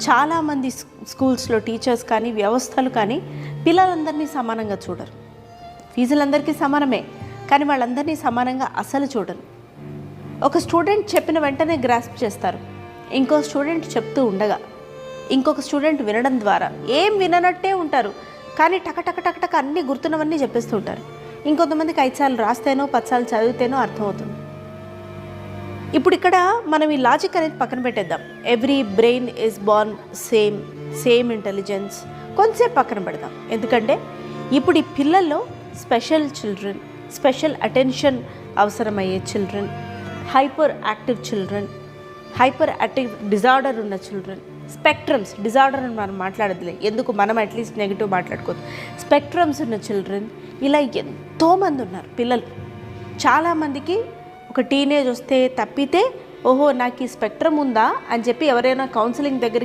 చాలామంది స్కూల్స్లో టీచర్స్ కానీ వ్యవస్థలు కానీ పిల్లలందరినీ సమానంగా చూడరు. ఫీజులందరికీ సమానమే, కానీ వాళ్ళందరినీ సమానంగా అసలు చూడరు. ఒక స్టూడెంట్ చెప్పిన వెంటనే గ్రాస్ప్ చేస్తారు. ఇంకో స్టూడెంట్ చెప్తూ ఉండగా ఇంకొక స్టూడెంట్ వినడం ద్వారా ఏం విననట్టే ఉంటారు, కానీ టక అన్నీ గుర్తున్నవన్నీ చెప్పేస్తూ ఉంటారు. ఇంకొంతమందికి 5 సార్లు రాస్తేనో 10 సార్లు చదివితేనో అర్థమవుతుంది. ఇప్పుడు ఇక్కడ మనం ఈ లాజిక్ అనేది పక్కన పెట్టేద్దాం. Every brain is born same intelligence కొంచెంసేపు పక్కన పెడదాం. ఎందుకంటే ఇప్పుడు ఈ పిల్లల్లో స్పెషల్ చిల్డ్రన్, స్పెషల్ అటెన్షన్ అవసరమయ్యే children, hyper active children, hyper active disorder ఉన్న చిల్డ్రన్, స్పెక్ట్రమ్స్ డిజార్డర్ అని మనం మాట్లాడదులే, ఎందుకు మనం అట్లీస్ట్ నెగిటివ్ మాట్లాడుకోవద్దు, స్పెక్ట్రమ్స్ ఉన్న చిల్డ్రన్, ఇలా ఎంతోమంది ఉన్నారు పిల్లలు. చాలామందికి ఒక టీనేజ్ వస్తే తప్పితే ఓహో నాకు ఈ స్పెక్ట్రమ్ ఉందా అని చెప్పి ఎవరైనా కౌన్సిలింగ్ దగ్గరికి